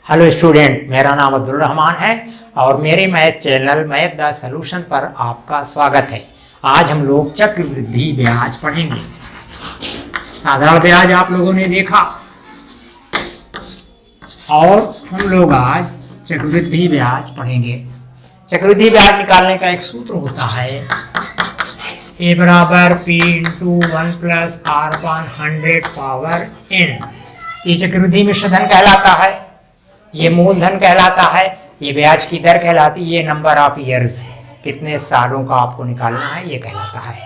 Hello student, मेरा नाम अब्दुल रहमान है और मेरे math channel math the solution पर आपका स्वागत है। आज हम लोग चक्रवृद्धि ब्याज पढ़ेंगे। साधारण ब्याज आप लोगों ने देखा और हम लोग आज चक्रवृद्धि ब्याज पढ़ेंगे। चक्रवृद्धि ब्याज निकालने का एक सूत्र होता है a बराबर p into 1 plus r upon 100 power n। ये चक्रवृद्धि मिश्रधन कहलाता है, ये मूलधन कहलाता है, ये ब्याज की दर कहलाती है, ये नंबर ऑफ ईयर्स है, कितने सालों का आपको निकालना है ये कहलाता है।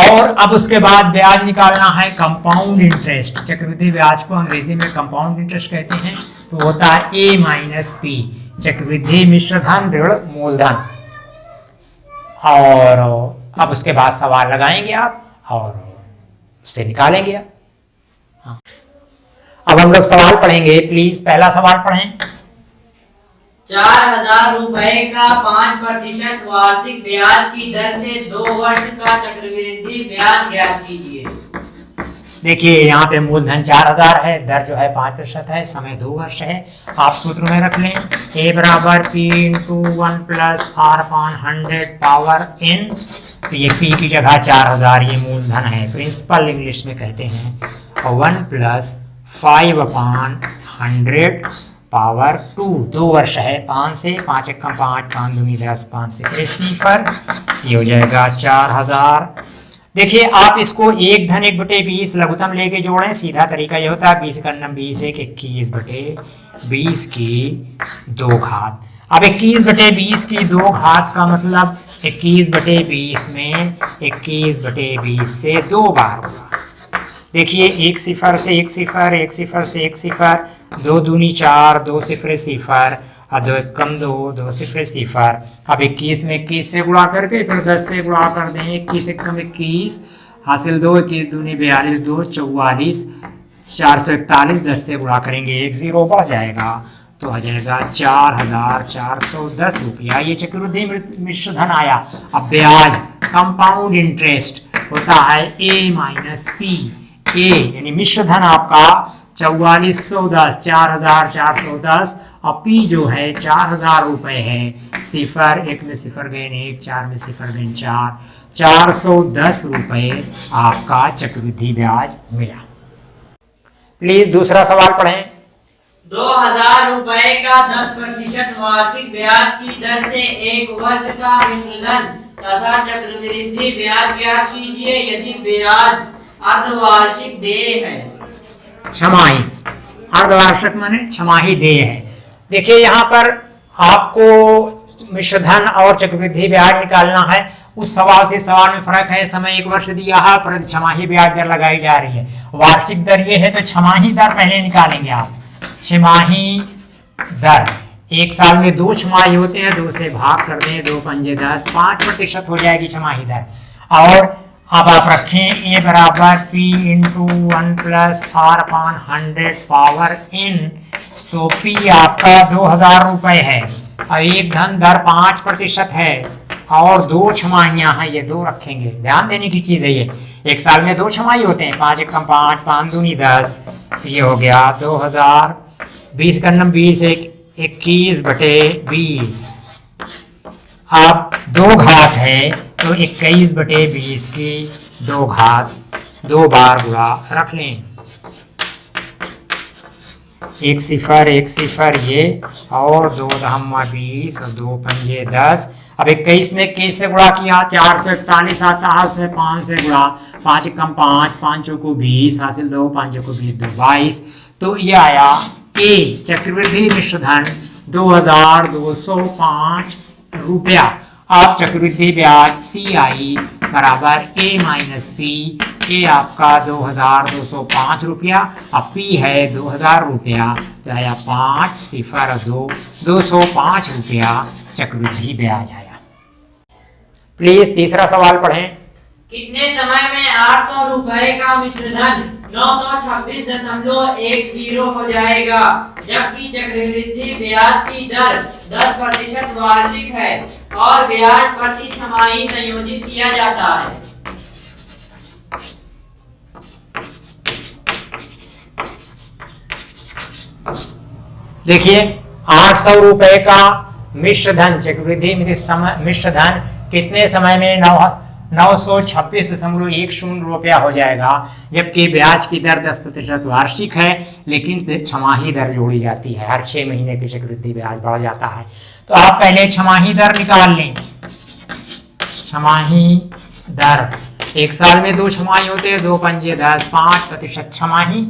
और अब उसके बाद ब्याज निकालना है कंपाउंड इंटरेस्ट। चक्रवृद्धि ब्याज को अंग्रेजी में कंपाउंड इंटरेस्ट कहते हैं। तो होता है a माइनस पी, चक्रवृद्धि मिश्रधन ऋण मूलधन। और अब उसके बाद सवाल लगाएंगे आप और उससे निकालेंगे आप। हाँ। अब हम लोग सवाल पढ़ेंगे। प्लीज पहला सवाल पढ़ें। 4,000 रुपए का 5% वार्षिक ब्याज की दर से 2 वर्ष का चक्रवृद्धि ब्याज ज्ञात कीजिए। देखिए यहाँ पे मूलधन 4,000 है, दर जो है 5% है, समय 2 वर्ष है। आप सूत्र में रख लें a बराबर p into 1 plus r upon 100 power n। तो ये p की जगह 4,000 ये मूलधन है, प्रिंसिपल इंग्लिश में कहते हैं। और 1 प्लस 5 अपॉन 100 पावर 2, 2 वर्ष है। 5 से 5 एकम 5, 5 दूनी 10, 5 से सिफर, ये हो जाएगा 4,000। देखिए आप इसको 1 धन 1 बटे 20 लघुत्तम लेके जोड़ें। सीधा तरीका ये होता है 20 का 20 1 21 बटे 20 की 2 घात। अब 21 बटे 20 की 2 घात का मतलब 21 बटे 20 में 21 बटे 20 से 2 बार होगा। देखिए 1 सिफर से 1 सिफर, 1 सिफर से 1 सिफर, 2 दूनी 4, 2 सिफर सिफर, 2 एकम 2, 2 सिफर सिफर। अब 21 में 21 से गुणा करके फिर 10 से गुणा कर दें। 21 एकम 21 हासिल 2, 21 दूनी 42, 2 44, 441, 10 से गुणा करेंगे 1 0 बढ़ जाएगा तो आ जाएगा 4,410 रुपया। ये चक्रवृद्धि मिश्रधन आया। अब ब्याज कंपाउंड इंटरेस्ट होता है a माइनस पी। ए यानी मिश्रधन आपका 4410, 4,410 और पी जो है 4,000 रुपए है। सिफर 1 में सिफर गए 1, 4 में सिफर गए 4, 410 रुपए आपका चक्रवृद्धि ब्याज मिला। प्लीज दूसरा सवाल पढ़ें। 2,000 रुपए का 10% वार्षिक ब्याज की दर से 1 वर्ष का मिश्रधन तथा चक्रवृद्धि ब्याज ज्ञात कीजिए यदि ब्याज अर्धवार्षिक देय है। छमाही, अर्धवार्षिक माने छमाही देय है। देखिए यहाँ पर आपको मिश्रधन और चक्रवृद्धि ब्याज निकालना है। उस सवाल से सवाल में फर्क है। समय 1 वर्ष दिया है पर छमाही ब्याज दर लगाई जा रही है। वार्षिक दर ये है तो छमाही दर पहले निकालेंगे आप। छमाही दर 1 साल में 2 छमाही होते हैं, 2 से भाग कर दें, 2 पंजे 10, 5% हो जाएगी छमाही दर। और अब आप रखें a बराबर p into 1 plus r upon 100 power n। तो p आपका 2,000 रुपए है और 1 धन दर 5% है और 2 छमाहियां हैं, ये 2 रखेंगे। ध्यान देने की चीज है ये। 1 साल में 2 छमाही होते हैं, 5 एकम 5, 5 दूनी 10, ये हो गया 2,000। 20 का 20 21 बटे 20। अब 2 घात है तो 21 बटे 20 की 2 घात, 2 बार गुणा रख लें। 1 सिफर ये और 2 दहम्मा 20 और 2 पंजे 10। अब 21 में 21 से गुणा किया 441 आता है, उसमें 5 से गुणा, 5 एकम 5, 5 को 20 हासिल 2, 5 को 20, 2 22। तो ये आया ए चक्रवृद्धि मिश्रधन 2,205 रुपया। आप चक्रवृद्धि ब्याज सी आई बराबर a माइनस पी। ए आपका 2,205 रुपया और पी है 2,000 रुपया, तो आया 5 सिफर 2, 205 रुपया चक्रवृद्धि ब्याज आया। प्लीज तीसरा सवाल पढ़ें। कितने समय में 800 रुपए का मिश्रधन 926.10 हो जाएगा जबकि चक्रवृद्धि ब्याज की दर 10% वार्षिक है और ब्याज प्रति छमाही संयोजित किया जाता है। देखिए 800 रुपए का मिश्र धन चक्रवृद्धि मिश्र धन कितने समय में 926.10 रुपया हो जाएगा, जबकि ब्याज की दर 10% वार्षिक है, लेकिन छमाही दर जोड़ी जाती है। हर 6 महीने की चक्रवृद्धि ब्याज बढ़ जाता है। तो आप पहले छमाही दर निकाल लें। छमाही दर, एक साल में 2 छमाही होते हैं, 2 पंजे 10, 5% छमाही।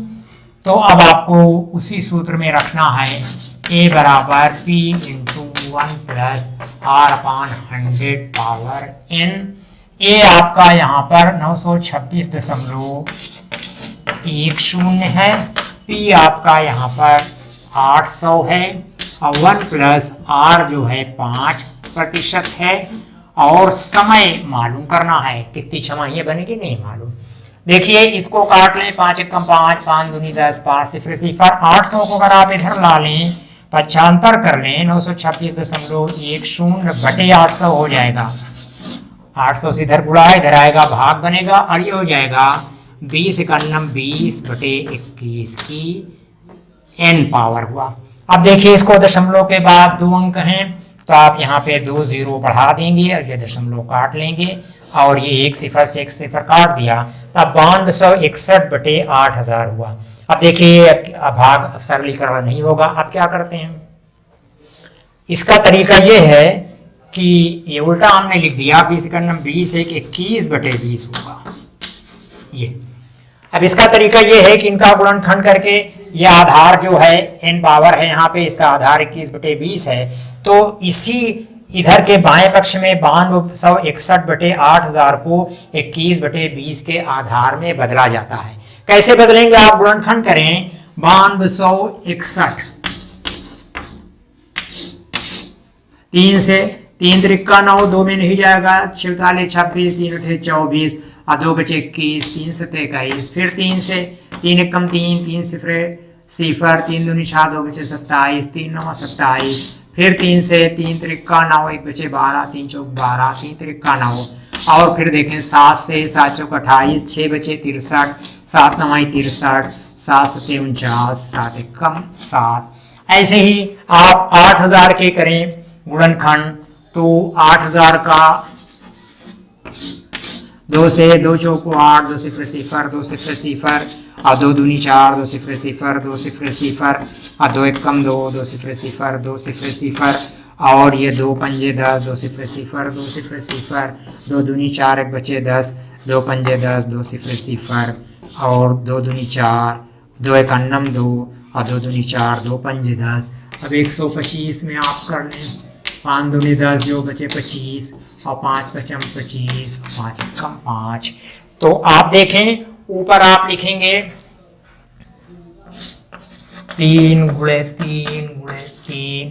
तो अब आपको उसी सूत्र में रखना है A बराबर P into 1 plus R/100 power N। A आपका यहाँ पर 926.10 है, P आपका यहाँ पर 800 है, और 1 प्लस R जो है 5% है, और समय मालूम करना है। कितनी छमाही बनेगी नहीं मालूम। देखिए इसको काट लें, 5 एकम 5, 5 दूनी 10, 5 सिफर सिफर। 800 को अगर आप इधर ला लें, पक्षांतर कर लें, 926.10 बटे 800 हो जाएगा। 800 से इधर गुणा है, इधर आएगा भाग बनेगा, और ये हो जाएगा 20 एकम 20 बटे 21 की n पावर हुआ। अब देखिए इसको दशमलव के बाद 2 अंक हैं, तो आप यहाँ पे 2 0 बढ़ा देंगे और ये दशमलव काट लेंगे, और ये 1 सिफर से 1 सिफर काट दिया, तब 9261 बटे 8000 हुआ। अब देखिए भाग सरलीकरण नहीं होगा। अब क्या करते हैं, इसका तरीका ये है कि ये उल्टा हमने लिख दिया, 20 एकम 20 21 बटे 20 होगा ये। अब इसका तरीका ये है कि इनका गुणनखंड करके, ये आधार जो है n पावर है यहाँ पे, इसका आधार 21 बटे 20 है, तो इसी इधर के बाएं पक्ष में 9261 बटे 8000 को 21 बटे 20 के आधार में बदला जाता है। कैसे बदलेंगे, आप गुणनखंड करें, 9261 3 से 3 त्रिका 9, 2 में नहीं जाएगा, 46 26, 3 8 24, और 2 बचे 21, 3 7 21, फिर 3 से 3 एकम 3, 3 सिफर सिफर, 3 दूनी 6, 2 बचे 27, 3 9 27, फिर 3 से 3 त्रिका 9, 1 बचे 12, 3 चौक 12, 3 त्रिका 9, और फिर देखें 7 से 7 चौक 28, 6 बचे 63, 7 9 63, 7 7 49, 7 एकम 7। ऐसे ही आप 8000 के करें गुणनखंड, तो 8000 का 2 से 2 चौको 8, 2 सिफर सिफर, 2 सिफर सिफर, और 2 दूनी 4, 2 सिफर सिफर, 2 सिफर सिफर, और 2 एकम 2, 2 सिफर सिफर, 2 सिफर सिफर, और ये 2 पंजे 10, 2 सिफर सिफर, 2 सिफर सिफर, 2 दूनी 4, 1 बचे 10, 2 पंजे 10, 2 सिफर सिफर, और 2 दूनी 4, 2 एकम 2, और 2 दूनी 4, 2 पंजे 10। अब 125 में आप कर लें, 5 दूनी 10, जो बचे 25, और 5 पचम 25, 5 एकम 5। तो आप देखें ऊपर आप लिखेंगे 3 गुणे 3 गुणे 3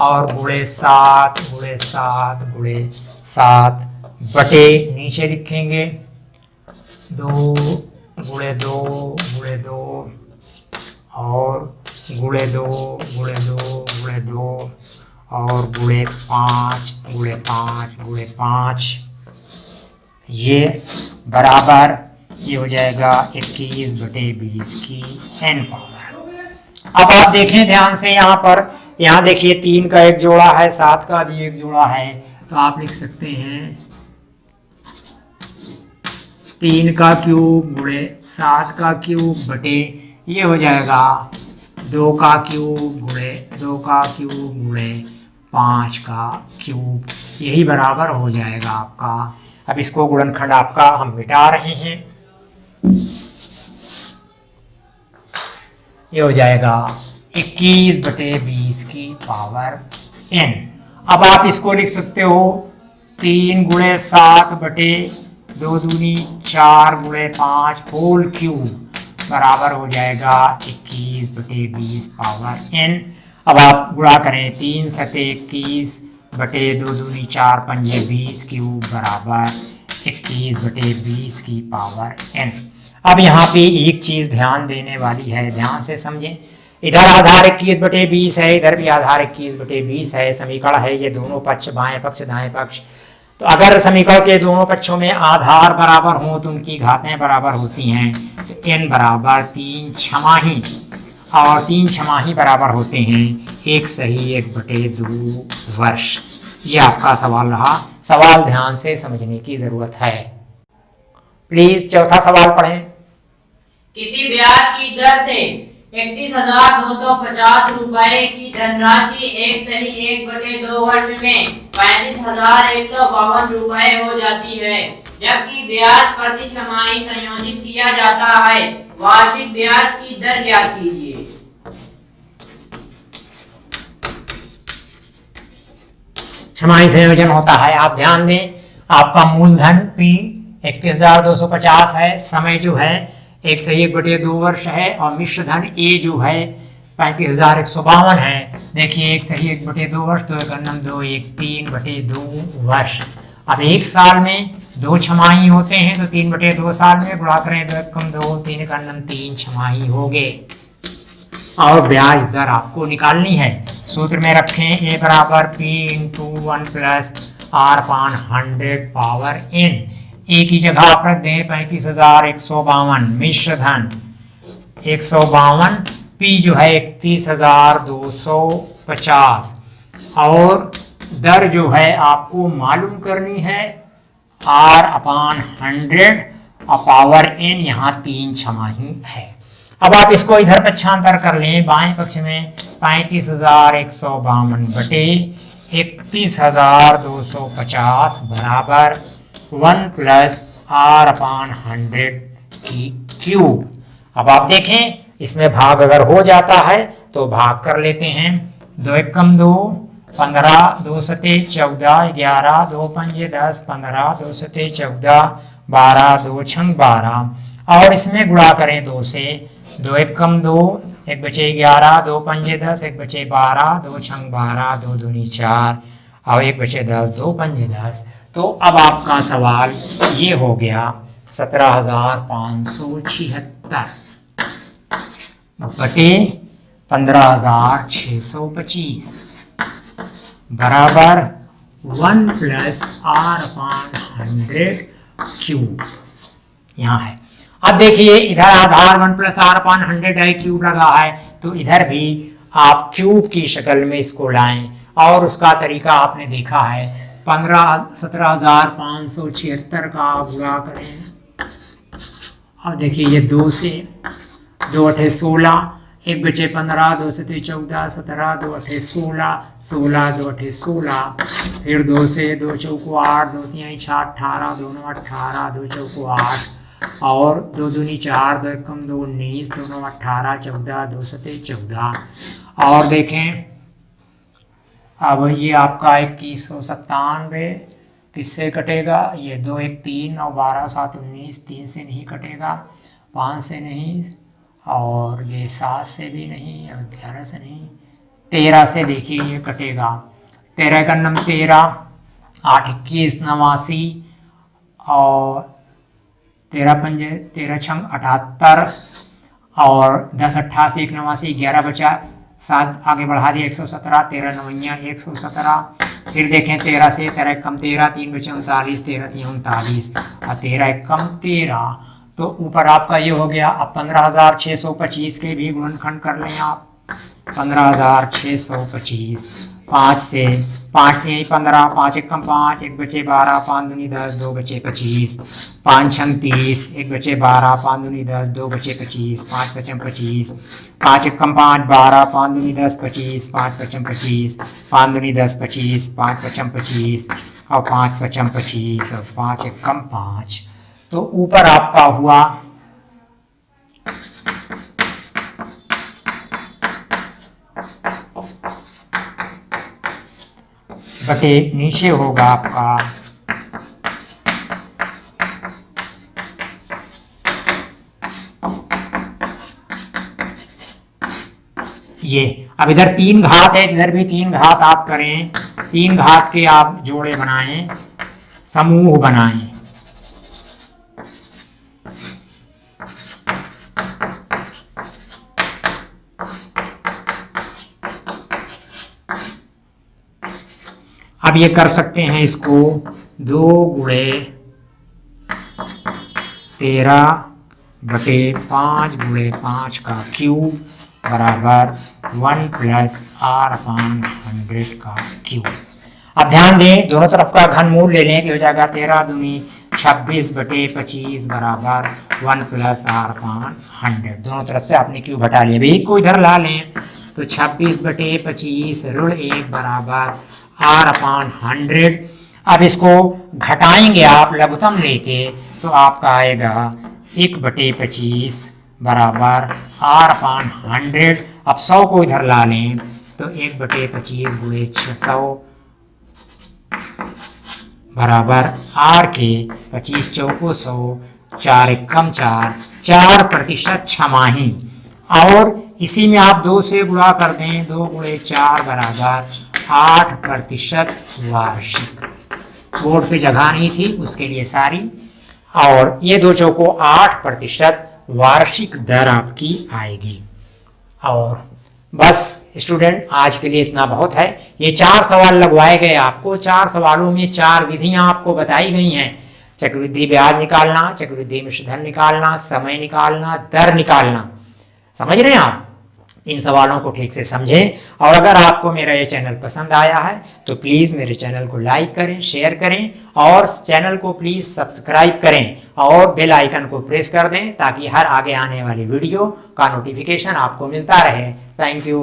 और गुणे 7 गुणे 7 गुणे 7 बटे नीचे लिखेंगे 2 गुणे 2 गुणे 2 और गुणे 2 गुणे 2 गुणे 2 और गुणे 5 गुणे 5 गुणे 5, ये बराबर ये हो जाएगा 21 बटे 20 की n पावर। अब आप देखें ध्यान से, यहाँ पर यहाँ देखिए 3 का एक जोड़ा है, 7 का भी एक जोड़ा है, तो आप लिख सकते हैं 3 का क्यूब गुणे 7 का क्यूब बटे ये हो जाएगा 2 का क्यूब गुणे 2 का क्यूब गुणे 5 का क्यूब, यही बराबर हो जाएगा आपका। अब इसको गुणनखंड आपका हम मिटा रहे हैं, ये हो जाएगा 21 बटे 20 की पावर n। अब आप इसको लिख सकते हो 3 गुणे 7 बटे 2 दूनी 4 गुणे 5 होल क्यूब बराबर हो जाएगा 21 बटे 20 पावर n। अब आप गुणा करें, 3 सते 21 बटे 2 दूनी 4 पंजे 20 क्यूब बराबर 21 बटे 20 की पावर n। अब यहाँ पे एक चीज ध्यान देने वाली है, ध्यान से समझें। इधर आधार 21 बटे 20 है, इधर भी आधार 21 बटे 20 है, समीकरण है ये दोनों पक्ष, बाएं पक्ष दाएं पक्ष। तो अगर समीकरण के दोनों पक्षों में आधार बराबर हो तो उनकी घातें बराबर होती हैं, तो n बराबर 3 छमाही और 3 छमाही बराबर होते हैं 1/2 वर्ष। ये आपका सवाल रहा। सवाल ध्यान से समझने की जरूरत है। प्लीज चौथा सवाल पढ़ें। किसी ब्याज की दर से 31,250 रुपए की धनराशि 1/2 वर्ष में 35,152 रुपए हो जाती है, जबकि ब्याज प्रति छमाही संयोजित किया जाता है। वार्षिक ब्याज की दर ज्ञात कीजिए। छमाही संयोजन होता है। आप ध्यान दें, आपका मूलधन P 31,250 है, समय जो है 1/2 वर्ष है, और मिश्र धन A जो है 35,152 है। देखिए 1/2 वर्ष, 2 एकम 2 1 3/2 वर्ष। अब एक साल में 2 छमाही होते हैं, तो 3/2 साल में गुणा करें, 2 एकम 2 3 एकम 3 छमाही हो गए। और ब्याज दर आपको निकालनी है। सूत्र में रखें A बराबर P × 1 + R/100 power n। A की जगह आप रख दें 35,152, मिश्र धन 152, P जो है 31,250, और दर जो है आपको मालूम करनी है R/100 और पावर n, यहाँ 3 छमाही है। अब आप इसको इधर पक्षांतर कर लें। बाएं पक्ष में 35,152 बटे 31,250 बराबर 1 + R/100 की क्यूब। अब आप देखें, इसमें भाग अगर हो जाता है तो भाग कर लेते हैं। 2 एकम 2 15, 2 सते 14, 11, 2 पंजे 10, 15, 2 सते 14, 12, 2 छंग 12, और इसमें गुणा करें 2 से। 2 एकम 2, 1 बचे 11, 2 पंजे 10, 1 बचे 12, 2 छंग 12, 2 दूनी 4, और 1 बचे 10, 2 पंजे 10। तो अब आपका सवाल ये हो गया 17,576 बटे 15,625 बराबर 1 + R/100 क्यूब। यहाँ है। अब देखिए इधर आधार 1 + R/100 है, क्यूब लगा है, तो इधर भी आप क्यूब की शक्ल में इसको लाएं, और उसका तरीका आपने देखा है। 17,576 का गुणा करें, और देखिए ये 2 से 2 × 8 = 16, 1 बचे 15, 2 सते 14, 17, 2 × 8 = 16, 16, 2 × 8 = 16, फिर 2 से 2 चौको 8, 2 तिहाई 6 18, 2 9 18, 2 चौको 8, और 2 दूनी 4, 2 एकम 2 19, 2 9 18, 14, 2 सते 14। और देखें अब ये आपका 2197 किससे कटेगा? ये 2 1 3 और 12 7 19, 3 से नहीं कटेगा, 5 से नहीं, और ये 7 से भी नहीं, और 11 से नहीं, 13 से देखिए ये कटेगा। 13 का नम 13, 8 21 89, और 13 पंजे 13 छंग 78, और 10 88 1 89, 11 बचा, 7 आगे बढ़ा दिया 117, 13 9 117। फिर देखें 13 से 13 एकम 13, 3 बचे 39, 13 3 39, और 13 एकम 13, तो ऊपर आपका ये हो गया। अब 15,625 के भी गुणनखंड कर लें आप। 15,625, 5 से 5 नहीं 15, 5 एकम 5, 1 बचे 12, 5 दूनी 10, 2 बचे 25, 5 छंग 30, 1 बचे 12, 5 दूनी 10, 2 बचे 25, 5 पचम 25, 5 एकम 5 12, 5 दूनी 10 25, 5 पचम 25, 5 दूनी 10 25, 5 पचम 25, और 5 पचम 25, और 5 एकम 5। तो ऊपर आपका हुआ बटे नीचे होगा आपका ये। अब इधर 3 घात है, इधर भी 3 घात आप करें। 3 घात के आप जोड़े बनाएं, समूह बनाएं। अब ये कर सकते हैं इसको 2 गुणे 13 बटे 5 गुणे 5 का क्यूब बराबर 1 प्लस आर अपान 100 का क्यूब। अब ध्यान दें, दोनों तरफ का घनमूल ले लें तो हो जाएगा 13 दूनी 26/25 बराबर 1 प्लस आर अपान 100। दोनों तरफ से आपने क्यूब हटा लिया। भी को इधर ला लें तो 26/25 ऋण 1 बराबर आर अपान 100। अब इसको घटाएंगे आप लघुत्तम लेके तो आपका आएगा 1/25 बराबर आर अपान 100। अब 100 को इधर ला लें तो 1/25 गुणे 100 बराबर आर के 25 चौको 100 4 एकम 4% छमाही। और इसी में आप 2 से गुणा कर दें, 2 गुणे 4 बराबर 8% वार्षिक। बोर्ड पे जगह नहीं थी उसके लिए सारी। और ये 2 चौको 8% वार्षिक दर आपकी आएगी। और बस स्टूडेंट आज के लिए इतना बहुत है। ये 4 सवाल लगवाए गए आपको। 4 सवालों में 4 विधियां आपको बताई गई हैं। चक्रवृद्धि ब्याज निकालना, चक्रवृद्धि मिश्रधन निकालना, समय निकालना, दर निकालना। समझ रहे हैं आप? इन सवालों को ठीक से समझें। और अगर आपको मेरा ये चैनल पसंद आया है तो प्लीज़ मेरे चैनल को लाइक करें, शेयर करें और चैनल को प्लीज़ सब्सक्राइब करें और बेल आइकन को प्रेस कर दें ताकि हर आगे आने वाली वीडियो का नोटिफिकेशन आपको मिलता रहे। Thank you.